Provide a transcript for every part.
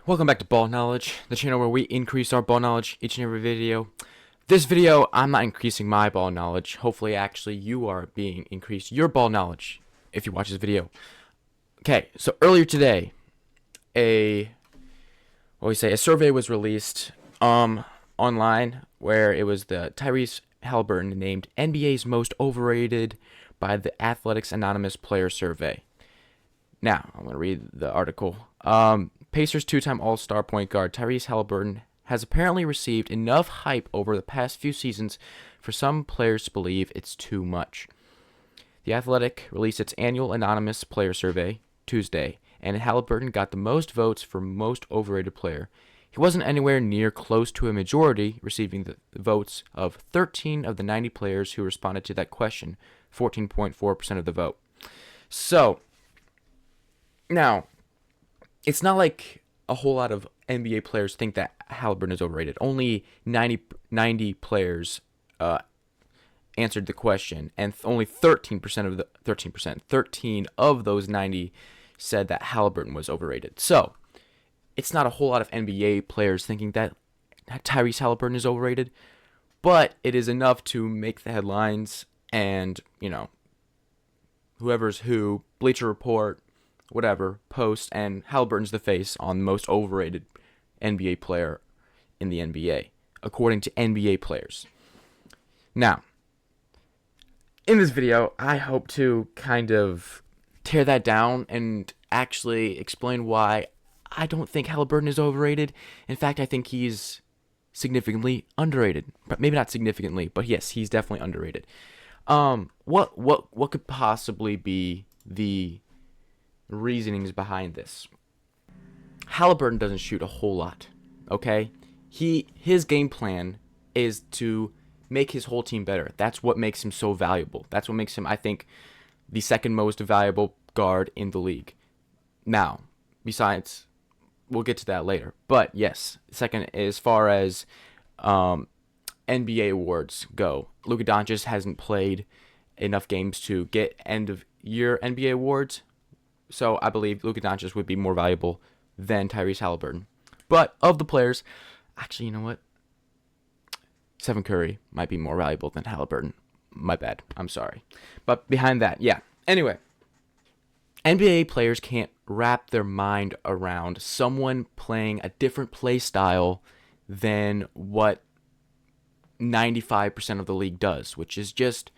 Welcome back to Ball Knowledge, the channel where we increase our ball knowledge each and every video. This video, I'm not increasing my ball knowledge. Hopefully, actually, you are being increased your ball knowledge if you watch this video. Okay, so earlier today, a survey was released online where it was the Tyrese Haliburton named NBA's most overrated by the Athletics Anonymous Player Survey. Now, I'm going to read the article. Pacers two-time All-Star point guard Tyrese Haliburton has apparently received enough hype over the past few seasons for some players to believe it's too much. The Athletic released its annual anonymous player survey Tuesday, and Haliburton got the most votes for most overrated player. He wasn't anywhere near close to a majority, receiving the votes of 13 of the 90 players who responded to that question, 14.4% of the vote. So, now, it's not like a whole lot of NBA players think that Haliburton is overrated. Only 90 players answered the question, and only 13% of the 13 of those 90 said that Haliburton was overrated. So, it's not a whole lot of NBA players thinking that Tyrese Haliburton is overrated, but it is enough to make the headlines and, whoever's who, Bleacher Report, whatever, post, and Haliburton's the face on the most overrated NBA player in the NBA, according to NBA players. Now, in this video, I hope to kind of tear that down and actually explain why I don't think Haliburton is overrated. In fact, I think he's significantly underrated. But maybe not significantly, but yes, he's definitely underrated. What could possibly be the reasonings behind this? Haliburton doesn't shoot a whole lot, okay? His game plan is to make his whole team better. That's what makes him so valuable. That's what makes him, I think, the second most valuable guard in the league. Now, besides, we'll get to that later. But yes, second, as far as NBA awards go, Luka Doncic hasn't played enough games to get end of year NBA awards. So I believe Luka Doncic would be more valuable than Tyrese Haliburton. But of the players, actually, you know what? Stephen Curry might be more valuable than Haliburton. My bad. I'm sorry. But behind that, yeah. Anyway, NBA players can't wrap their mind around someone playing a different play style than what 95% of the league does, which is just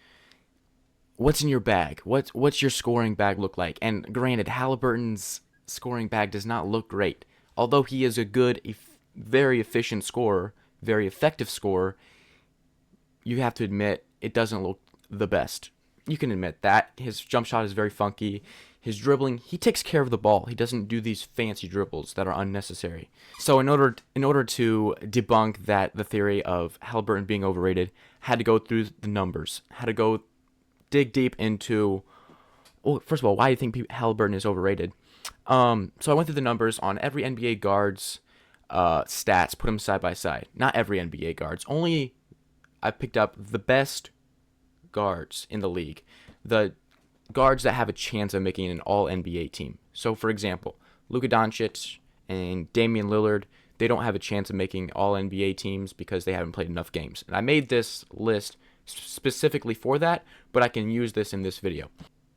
what's in your bag? What's your scoring bag look like? And granted, Haliburton's scoring bag does not look great. Although he is a good, very efficient scorer, very effective scorer, you have to admit it doesn't look the best. You can admit that. His jump shot is very funky. His dribbling, he takes care of the ball. He doesn't do these fancy dribbles that are unnecessary. So in order to debunk the theory of Haliburton being overrated, had to go through the numbers. Had to go dig deep into, well, first of all, why do you think Haliburton is overrated? So I went through the numbers on every NBA guard's stats, put them side by side. Not every NBA guards. Only I picked up the best guards in the league. The guards that have a chance of making an all-NBA team. So, for example, Luka Doncic and Damian Lillard, they don't have a chance of making all-NBA teams because they haven't played enough games. And I made this list specifically for that, but I can use this in this video.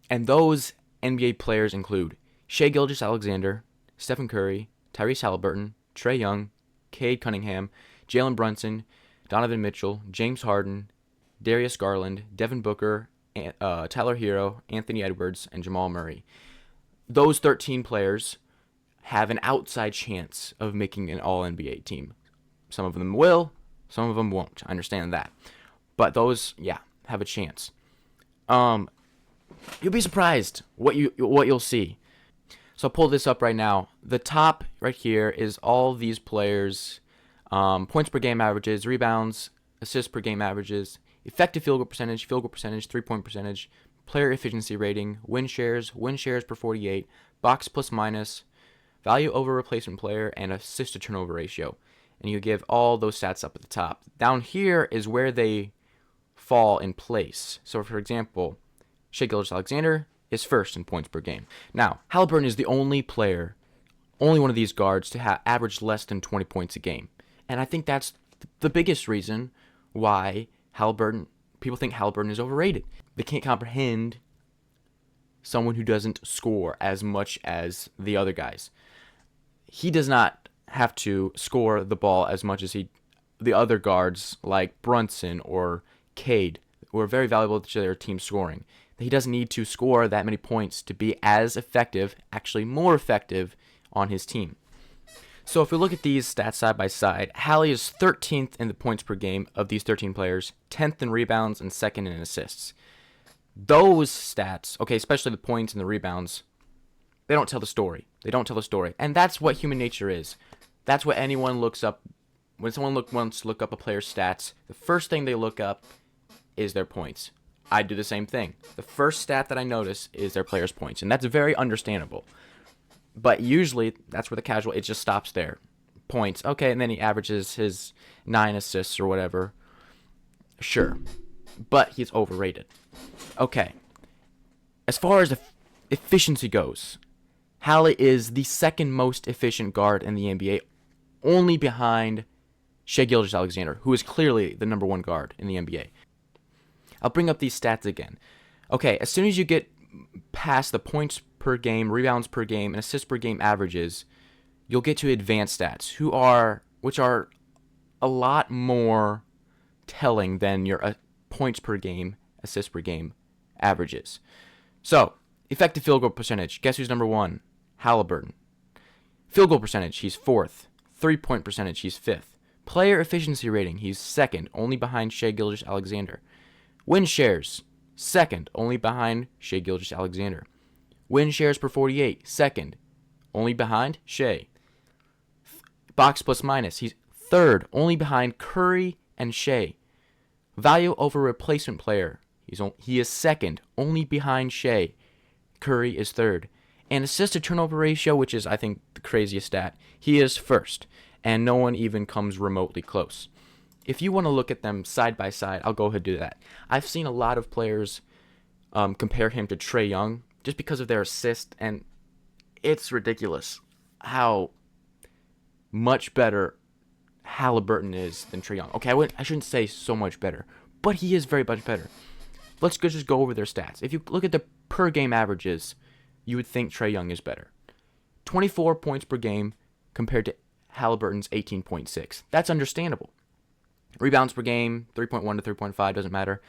And those NBA players include Shai Gilgeous-Alexander, Stephen Curry, Tyrese Haliburton, Trae Young, Cade Cunningham, Jalen Brunson, Donovan Mitchell, James Harden, Darius Garland, Devin Booker, Tyler Hero, Anthony Edwards, and Jamal Murray. Those 13 players have an outside chance of making an all-NBA team. Some of them will, some of them won't. I understand that. But those, yeah, have a chance. You'll be surprised what you'll see. So I'll pull this up right now. The top right here is all these players' points per game averages, rebounds, assists per game averages, effective field goal percentage, 3-point percentage, player efficiency rating, win shares per 48, box plus minus, value over replacement player, and assist to turnover ratio. And you give all those stats up at the top. Down here is where they fall in place. So, for example, Shai Gilgeous-Alexander is first in points per game. Now, Haliburton is the only player only one of these guards to average less than 20 points a game. And I think that's the biggest reason why people think Haliburton is overrated. They can't comprehend someone who doesn't score as much as the other guys. He does not have to score the ball as much as the other guards like Brunson or Cade, who are very valuable to their team scoring. He doesn't need to score that many points to be as effective, actually more effective, on his team. So if we look at these stats side by side, Hallie is 13th in the points per game of these 13 players, 10th in rebounds, and 2nd in assists. Those stats, okay, especially the points and the rebounds, they don't tell the story. They don't tell the story. And that's what human nature is. That's what anyone looks up. When someone wants to look up a player's stats, the first thing they look up is their points. I do the same thing. The first stat that I notice is their player's points, and that's very understandable. But usually, that's where it just stops there. Points, okay, and then he averages his 9 assists or whatever. Sure. But he's overrated. Okay. As far as efficiency goes, Hallie is the second most efficient guard in the NBA, only behind Shai Gilgeous-Alexander, who is clearly the number 1 guard in the NBA. I'll bring up these stats again. Okay, as soon as you get past the points per game, rebounds per game, and assists per game averages, you'll get to advanced stats, which are a lot more telling than your points per game, assists per game averages. So, effective field goal percentage. Guess who's number 1? Haliburton. Field goal percentage, he's 4th. 3-point percentage, he's 5th. Player efficiency rating, he's 2nd, only behind Shai Gilgeous-Alexander. Win shares, 2nd, only behind Shai Gilgeous-Alexander. Win shares per 48, 2nd, only behind Shai. Box plus minus, he's 3rd, only behind Curry and Shai. Value over replacement player, he is 2nd, only behind Shai. Curry is 3rd. And assist to turnover ratio, which is, I think, the craziest stat, he is 1st, and no one even comes remotely close. If you want to look at them side by side, I'll go ahead and do that. I've seen a lot of players compare him to Trae Young just because of their assist, and it's ridiculous how much better Haliburton is than Trae Young. Okay, I shouldn't say so much better, but he is very much better. Let's just go over their stats. If you look at the per game averages, you would think Trae Young is better. 24 points per game compared to Haliburton's 18.6. That's understandable. Rebounds per game, 3.1 to 3.5, doesn't matter.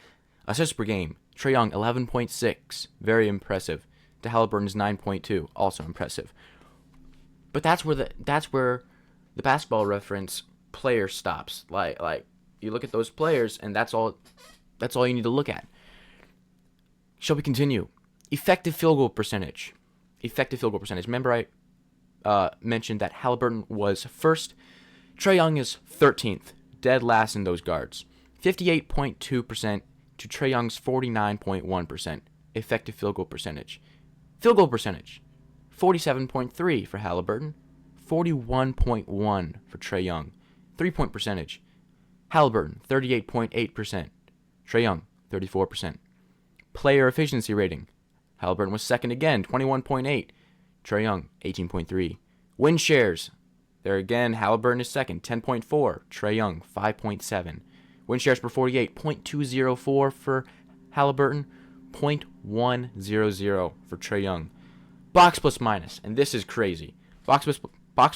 Assists per game, Trae Young, 11.6, very impressive. To Haliburton's 9.2, also impressive. But that's where the Basketball Reference player stops. Like you look at those players, and that's all you need to look at. Shall we continue? Effective field goal percentage. Remember I mentioned that Haliburton was 1st. Trae Young is 13th. Dead last in those guards. 58.2% to Trae Young's 49.1% effective field goal percentage. Field goal percentage, 47.3 for Haliburton, 41.1 for Trae Young. 3-point percentage, Haliburton, 38.8%, Trae Young, 34%. Player efficiency rating, Haliburton was 2nd again, 21.8, Trae Young, 18.3. Win shares, there again, Haliburton is 2nd, 10.4. Trae Young, 5.7. Win shares per 48, 0.204 for Haliburton, 0.100 for Trae Young. Box plus minus, and this is crazy. Box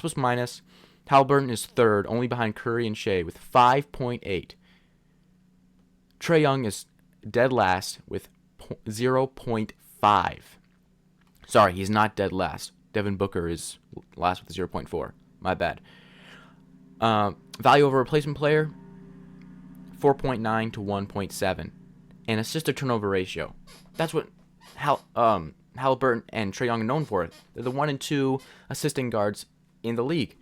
plus minus, Haliburton is 3rd, only behind Curry and Shai with 5.8. Trae Young is dead last with 0.5. Sorry, he's not dead last. Devin Booker is last with 0.4. My bad. Value over replacement player, 4.9 to 1.7. And assist to turnover ratio. That's what Haliburton and Trae Young are known for. They're the 1 and 2 assisting guards in the league.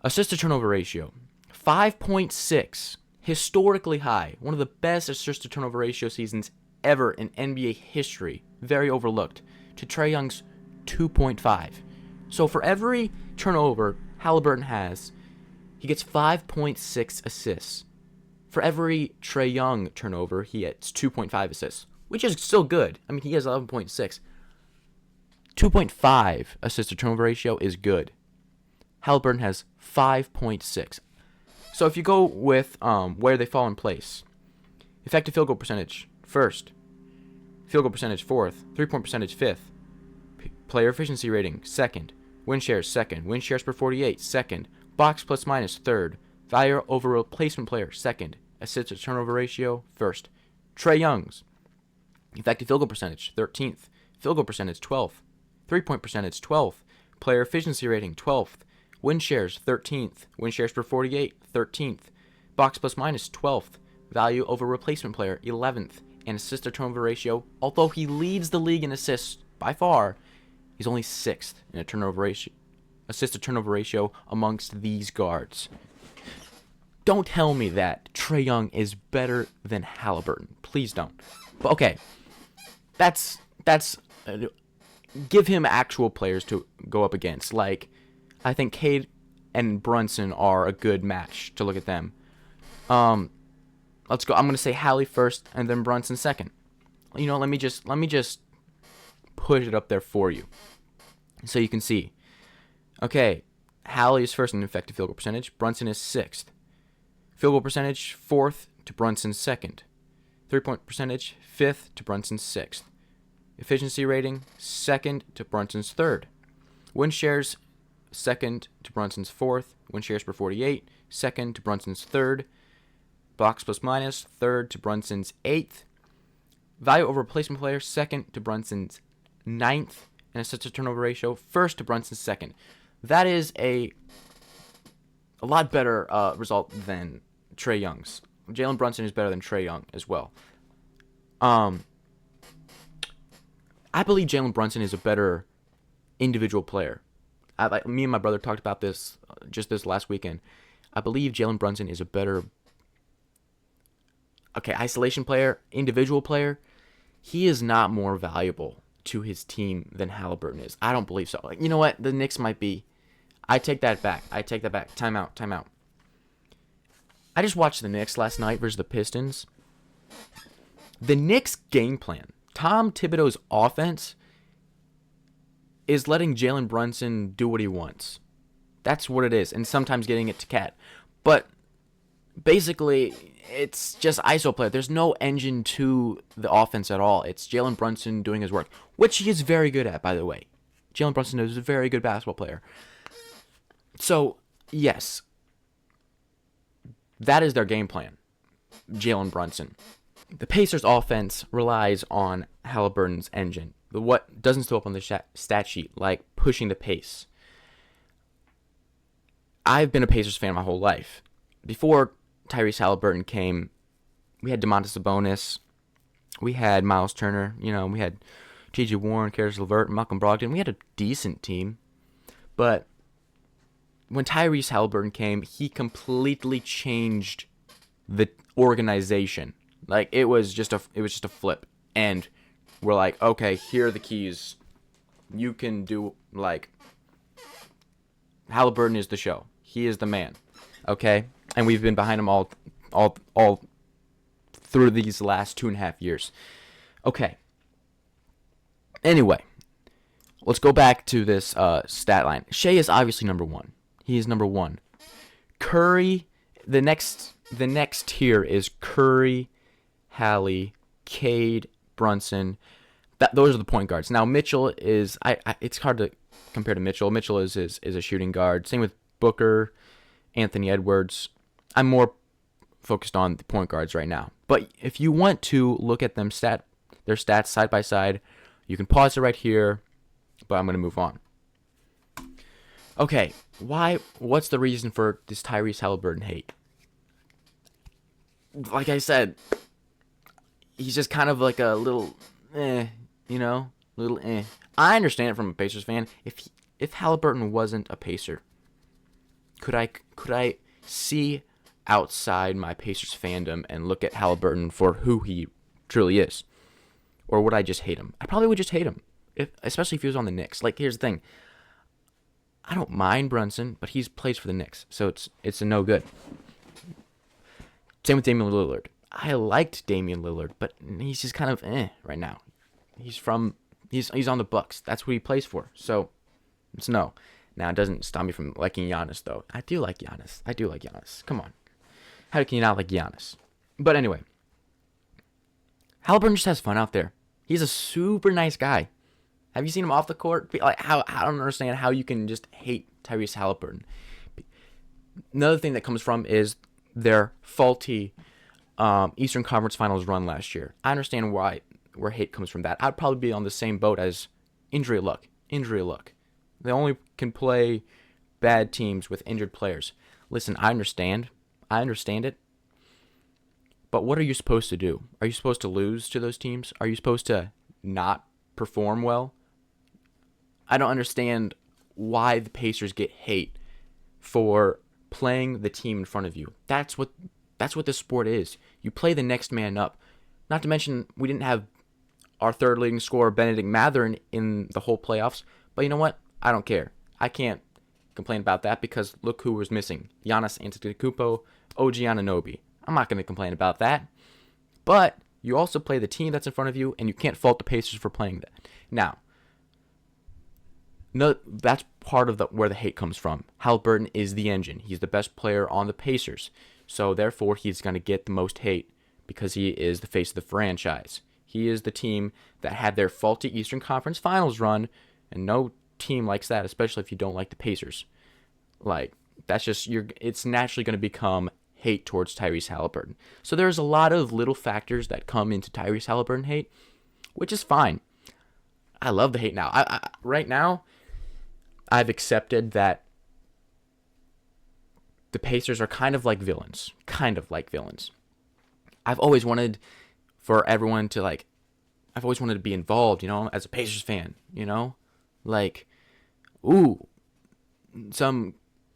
Assist to turnover ratio, 5.6. Historically high. One of the best assist to turnover ratio seasons ever in NBA history. Very overlooked. To Trae Young's 2.5. So for every turnover Haliburton has, he gets 5.6 assists. For every Trae Young turnover, he gets 2.5 assists, which is still good. I mean, he has 11.6. 2.5 assist to turnover ratio is good. Haliburton has 5.6. So if you go with where they fall in place, effective field goal percentage first, field goal percentage fourth, 3-point percentage fifth, player efficiency rating second, win shares second, win shares per 48 second, box plus minus third, value over replacement player second, assist to turnover ratio first. Trae Young's effective field goal percentage 13th, field goal percentage 12th, 3-point percentage 12th, player efficiency rating 12th, win shares 13th, win shares per 48 13th, box plus minus 12th, value over replacement player 11th, and assist to turnover ratio, although he leads the league in assists by far, he's only 6th in a turnover ratio, assist to turnover ratio amongst these guards. Don't tell me that Trae Young is better than Haliburton. Please don't. But okay, that's give him actual players to go up against. Like, I think Cade and Brunson are a good match to look at them. Let's go. I'm gonna say Hallie first and then Brunson second. You know, let me just put it up there for you, so you can see. Okay, Hallie is first in effective field goal percentage. Brunson is 6th. Field goal percentage 4th to Brunson's 2nd. 3-point percentage 5th to Brunson's 6th. Efficiency rating 2nd to Brunson's 3rd. Win shares 2nd to Brunson's 4th. Win shares per 48 2nd to Brunson's 3rd. Box plus minus 3rd to Brunson's 8th. Value over replacement player 2nd to Brunson's 9th. And assist to turnover ratio 1st to Brunson's 2nd. That is a lot better result than Trae Young's. Jalen Brunson is better than Trae Young as well. I believe Jalen Brunson is a better individual player. Me and my brother talked about this just this last weekend. I believe Jalen Brunson is a better isolation player, individual player. He is not more valuable to his team than Haliburton is. I don't believe so. You know what? The Knicks might be. I take that back. Time out. I just watched the Knicks last night versus the Pistons. The Knicks' game plan, Tom Thibodeau's offense, is letting Jalen Brunson do what he wants. That's what it is, and sometimes getting it to Cat. But basically, it's just ISO play. There's no engine to the offense at all. It's Jalen Brunson doing his work, which he is very good at, by the way. Jalen Brunson is a very good basketball player. So, yes, that is their game plan, Jalen Brunson. The Pacers' offense relies on Haliburton's engine, what doesn't show up on the stat sheet, like pushing the pace. I've been a Pacers fan my whole life. Before Tyrese Haliburton came, we had Domantas Sabonis, we had Miles Turner, we had T.J. Warren, Tyrese Haliburton, Malcolm Brogdon. We had a decent team, but when Tyrese Haliburton came, he completely changed the organization. Like, it was just a flip, and we're like, okay, here are the keys. You can do, like, Haliburton is the show. He is the man, okay? And we've been behind him all through these last 2.5 years. Okay. Anyway, let's go back to this stat line. Shea is obviously number one. He is number one. Curry, the next tier is Curry, Hallie, Cade, Brunson. Those are the point guards. Now Mitchell is it's hard to compare to Mitchell. Mitchell is a shooting guard. Same with Booker, Anthony Edwards. I'm more focused on the point guards right now. But if you want to look at their stats side by side, you can pause it right here, but I'm going to move on. Okay, what's the reason for this Tyrese Haliburton hate? Like I said, he's just kind of like a little little eh. I understand it from a Pacers fan. If Haliburton wasn't a Pacer, could I see outside my Pacers fandom and look at Haliburton for who he truly is? Or would I just hate him? I probably would just hate him, especially if he was on the Knicks. Like, here's the thing. I don't mind Brunson, but he plays for the Knicks, so it's a no good. Same with Damian Lillard. I liked Damian Lillard, but he's just kind of right now. He's from He's on the Bucks. That's what he plays for. So it's no. Now it doesn't stop me from liking Giannis though. I do like Giannis. Come on. How can you not like Giannis? But anyway, Haliburton just has fun out there. He's a super nice guy. Have you seen him off the court? Like, how I don't understand how you can just hate Tyrese Haliburton. Another thing that comes from is their faulty Eastern Conference Finals run last year. I understand where hate comes from that. I'd probably be on the same boat as injury luck. They only can play bad teams with injured players. Listen, I understand it. But what are you supposed to do? Are you supposed to lose to those teams? Are you supposed to not perform well? I don't understand why the Pacers get hate for playing the team in front of you. That's what this sport is. You play the next man up. Not to mention, we didn't have our third leading scorer, Benedict Mathurin, in the whole playoffs. But you know what? I don't care. I can't complain about that because look who was missing. Giannis Antetokounmpo, OG Anunoby. I'm not going to complain about that. But you also play the team that's in front of you, and you can't fault the Pacers for playing that. Now, no, that's part of where the hate comes from. Haliburton is the engine. He's the best player on the Pacers. So therefore, he's going to get the most hate because he is the face of the franchise. He is the team that had their faulty Eastern Conference Finals run, and no team likes that, especially if you don't like the Pacers. Like, that's just, it's naturally going to become hate towards Tyrese Haliburton. So there's a lot of little factors that come into Tyrese Haliburton hate, which is fine. I love the hate now. Right now, I've accepted that the Pacers are kind of like villains. I've always wanted for everyone to I've always wanted to be involved, as a Pacers fan, like, ooh, some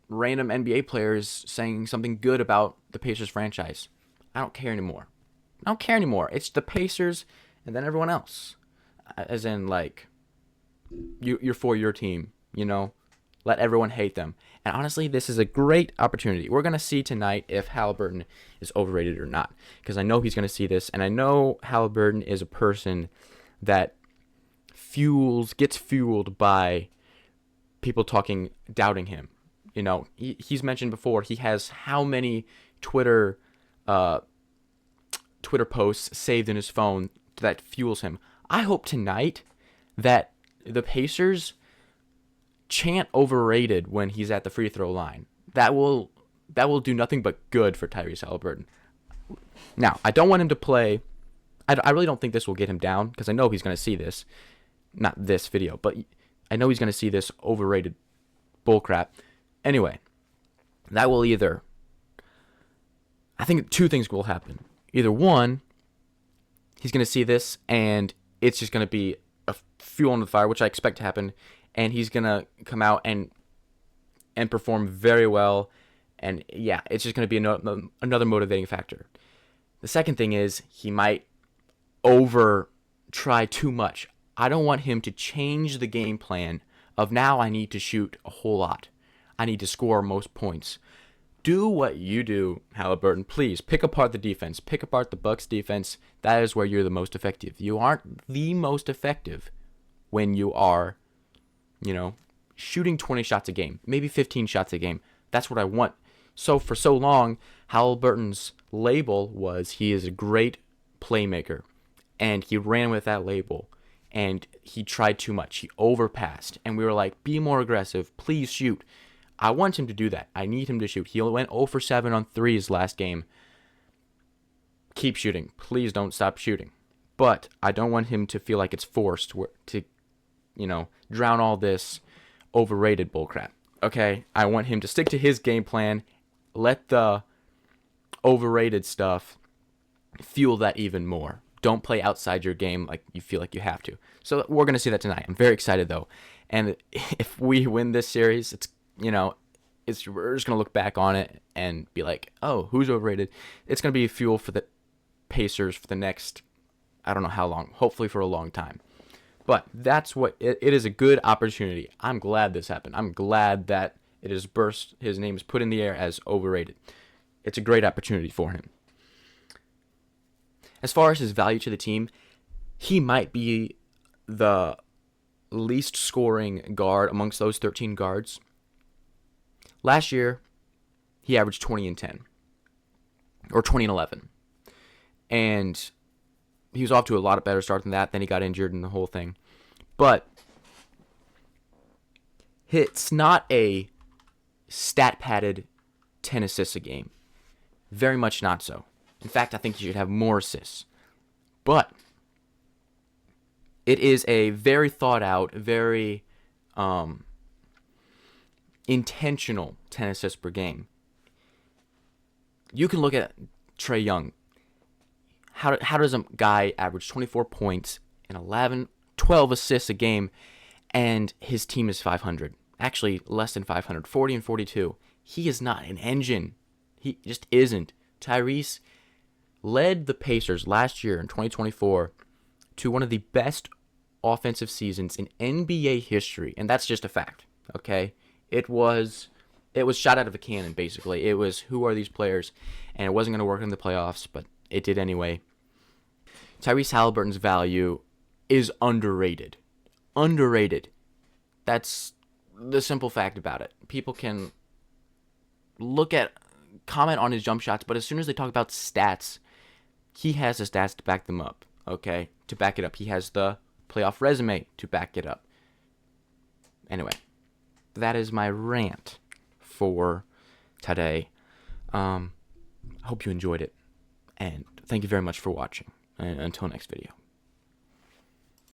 random NBA players saying something good about the Pacers franchise. I don't care anymore. It's the Pacers and then everyone else. As in, you're for your team, Let everyone hate them. And honestly, this is a great opportunity. We're going to see tonight if Haliburton is overrated or not. Because I know he's going to see this. And I know Haliburton is a person that gets fueled by people doubting him. He's mentioned before, he has how many Twitter posts saved in his phone that fuels him. I hope tonight that the Pacers chant overrated when he's at the free throw line. That will do nothing but good for Tyrese Haliburton. Now, I don't want him to play. I really don't think this will get him down because I know he's going to see this. Not this video, but I know he's going to see this overrated bullcrap. Anyway, that will I think two things will happen. Either one, he's going to see this and it's just going to be a fuel on the fire, which I expect to happen, and he's going to come out and perform very well, and yeah, it's just going to be another motivating factor. The second thing is he might try too much. I don't want him to change the game plan of now I need to shoot a whole lot. I need to score most points. Do what you do, Haliburton. Please pick apart the defense. Pick apart the Bucks defense. That is where you're the most effective. You aren't the most effective when you are, shooting 20 shots a game, maybe 15 shots a game. That's what I want. So for so long, Haliburton's label was he is a great playmaker, and he ran with that label, and he tried too much. He overpassed, and we were like, be more aggressive. Please shoot. I want him to do that. I need him to shoot. He went 0 for 7 on threes last game. Keep shooting. Please don't stop shooting. But I don't want him to feel like it's forced to, drown all this overrated bullcrap. Okay? I want him to stick to his game plan. Let the overrated stuff fuel that even more. Don't play outside your game like you feel like you have to. So we're going to see that tonight. I'm very excited, though. And if we win this series, we're just going to look back on it and be like, oh, who's overrated? It's going to be fuel for the Pacers for the next, I don't know how long, hopefully for a long time. But that's what, it is a good opportunity. I'm glad this happened. I'm glad that it is his name is put in the air as overrated. It's a great opportunity for him. As far as his value to the team, he might be the least scoring guard amongst those 13 guards. Last year, he averaged 20 and 10, or 20 and 11. And he was off to a lot better start than that. Then he got injured and the whole thing. But it's not a stat-padded 10 assists a game. Very much not so. In fact, I think he should have more assists. But it is a very thought-out, very intentional 10 assists per game. You can look at Trae Young. How does a guy average 24 points and 12 assists a game, and his team is 500? Actually, less than 500, 40 and 42. He is not an engine. He just isn't. Tyrese led the Pacers last year in 2024 to one of the best offensive seasons in NBA history, and that's just a fact, okay? It was shot out of a cannon, basically. It was, who are these players? And it wasn't going to work in the playoffs, but it did anyway. Tyrese Haliburton's value is underrated. Underrated. That's the simple fact about it. People can comment on his jump shots, but as soon as they talk about stats, he has the stats to back them up, okay? To back it up. He has the playoff resume to back it up. Anyway, that is my rant for today. I hope you enjoyed it, and thank you very much for watching. And until next video.